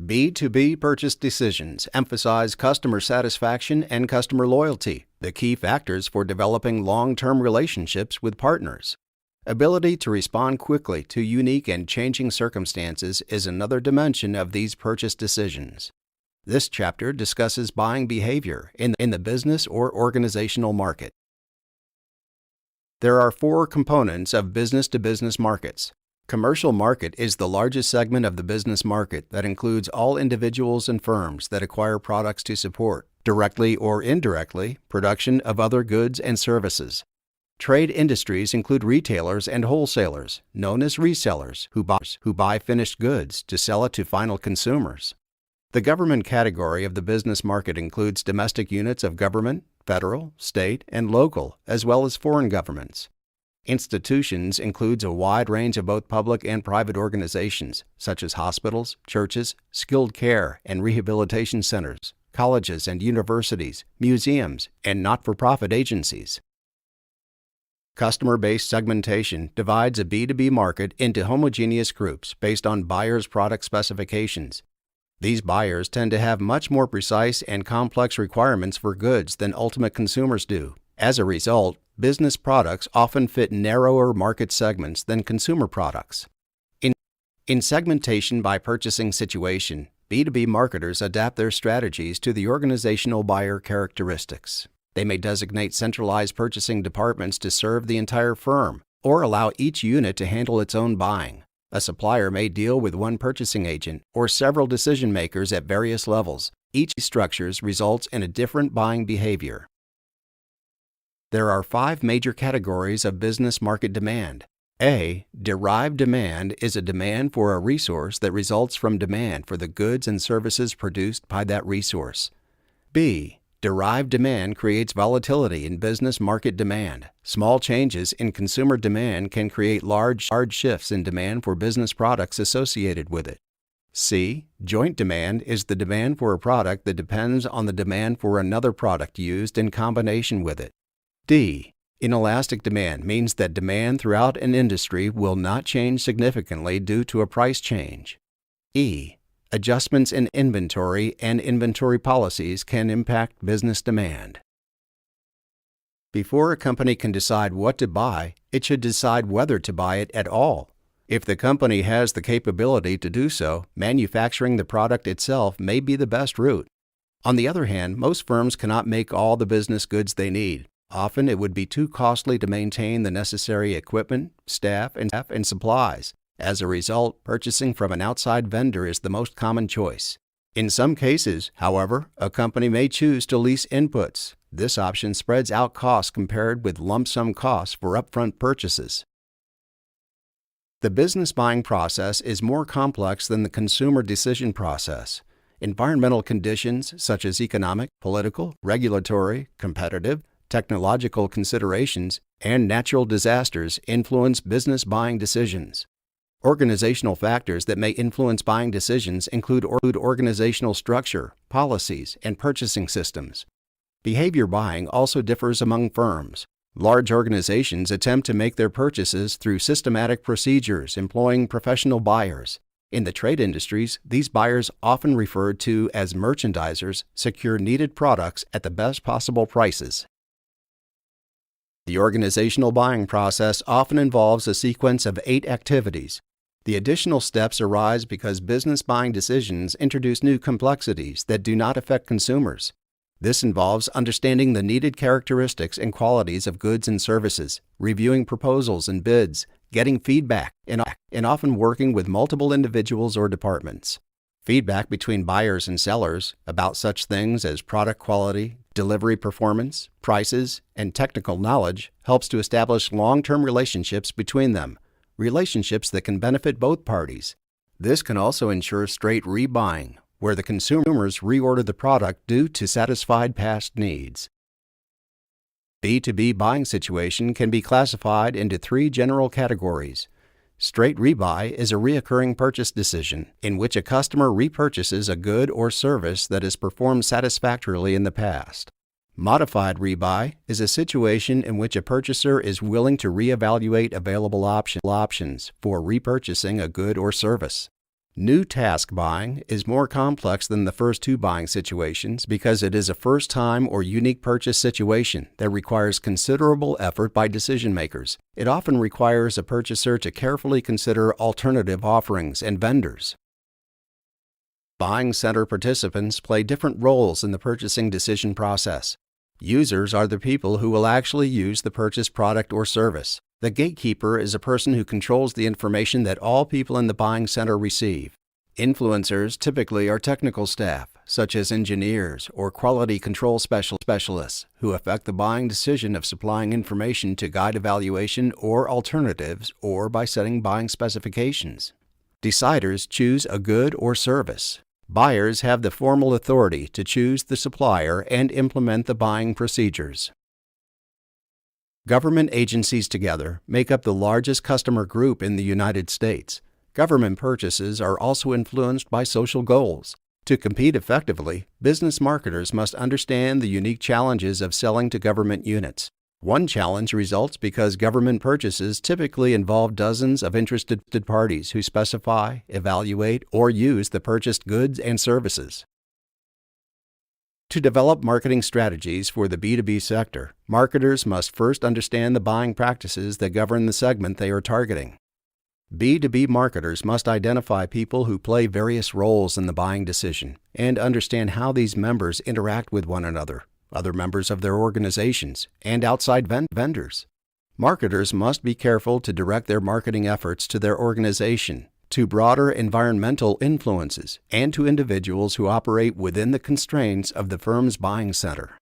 B2B purchase decisions emphasize customer satisfaction and customer loyalty, the key factors for developing long-term relationships with partners. Ability to respond quickly to unique and changing circumstances is another dimension of these purchase decisions. This chapter discusses buying behavior in the business or organizational market. There are four components of business-to-business markets. Commercial market is the largest segment of the business market that includes all individuals and firms that acquire products to support, directly or indirectly, production of other goods and services. Trade industries include retailers and wholesalers, known as resellers, who buy finished goods to sell it to final consumers. The government category of the business market includes domestic units of government, federal, state, and local, as well as foreign governments. Institutions includes a wide range of both public and private organizations, such as hospitals, churches, skilled care and rehabilitation centers, colleges and universities, museums, and not-for-profit agencies. Customer-based segmentation divides a B2B market into homogeneous groups based on buyers' product specifications. These buyers tend to have much more precise and complex requirements for goods than ultimate consumers do. As a result, business products often fit narrower market segments than consumer products. In segmentation by purchasing situation, B2B marketers adapt their strategies to the organizational buyer characteristics. They may designate centralized purchasing departments to serve the entire firm, or allow each unit to handle its own buying. A supplier may deal with one purchasing agent or several decision makers at various levels. Each structures results in a different buying behavior. There are 5 major categories of business market demand. A. Derived demand is a demand for a resource that results from demand for the goods and services produced by that resource. B. Derived demand creates volatility in business market demand. Small changes in consumer demand can create large shifts in demand for business products associated with it. C. Joint demand is the demand for a product that depends on the demand for another product used in combination with it. D. Inelastic demand means that demand throughout an industry will not change significantly due to a price change. E. Adjustments in inventory and inventory policies can impact business demand. Before a company can decide what to buy, it should decide whether to buy it at all. If the company has the capability to do so, manufacturing the product itself may be the best route. On the other hand, most firms cannot make all the business goods they need. Often it would be too costly to maintain the necessary equipment, staff, and supplies. As a result, purchasing from an outside vendor is the most common choice. In some cases, however, a company may choose to lease inputs. This option spreads out costs compared with lump sum costs for upfront purchases. The business buying process is more complex than the consumer decision process. Environmental conditions such as economic, political, regulatory, competitive, technological considerations, and natural disasters influence business buying decisions. Organizational factors that may influence buying decisions include organizational structure, policies, and purchasing systems. Behavior buying also differs among firms. Large organizations attempt to make their purchases through systematic procedures employing professional buyers. In the trade industries, these buyers, often referred to as merchandisers, secure needed products at the best possible prices. The organizational buying process often involves a sequence of 8 activities. The additional steps arise because business buying decisions introduce new complexities that do not affect consumers. This involves understanding the needed characteristics and qualities of goods and services, reviewing proposals and bids, getting feedback, and often working with multiple individuals or departments. Feedback between buyers and sellers about such things as product quality, delivery performance, prices, and technical knowledge helps to establish long-term relationships between them, relationships that can benefit both parties. This can also ensure straight rebuying, where the consumers reorder the product due to satisfied past needs. B2B buying situation can be classified into 3 general categories. Straight rebuy is a recurring purchase decision in which a customer repurchases a good or service that has performed satisfactorily in the past. Modified rebuy is a situation in which a purchaser is willing to reevaluate available options for repurchasing a good or service. New task buying is more complex than the first two buying situations because it is a first-time or unique purchase situation that requires considerable effort by decision makers. It often requires a purchaser to carefully consider alternative offerings and vendors. Buying center participants play different roles in the purchasing decision process. Users are the people who will actually use the purchased product or service. The gatekeeper is a person who controls the information that all people in the buying center receive. Influencers typically are technical staff, such as engineers or quality control specialists, who affect the buying decision of supplying information to guide evaluation or alternatives or by setting buying specifications. Deciders choose a good or service. Buyers have the formal authority to choose the supplier and implement the buying procedures. Government agencies together make up the largest customer group in the United States. Government purchases are also influenced by social goals. To compete effectively, business marketers must understand the unique challenges of selling to government units. One challenge results because government purchases typically involve dozens of interested parties who specify, evaluate, or use the purchased goods and services. To develop marketing strategies for the B2B sector, marketers must first understand the buying practices that govern the segment they are targeting. B2B marketers must identify people who play various roles in the buying decision and understand how these members interact with one another, other members of their organizations, and outside vendors. Marketers must be careful to direct their marketing efforts to their organization, to broader environmental influences, and to individuals who operate within the constraints of the firm's buying center.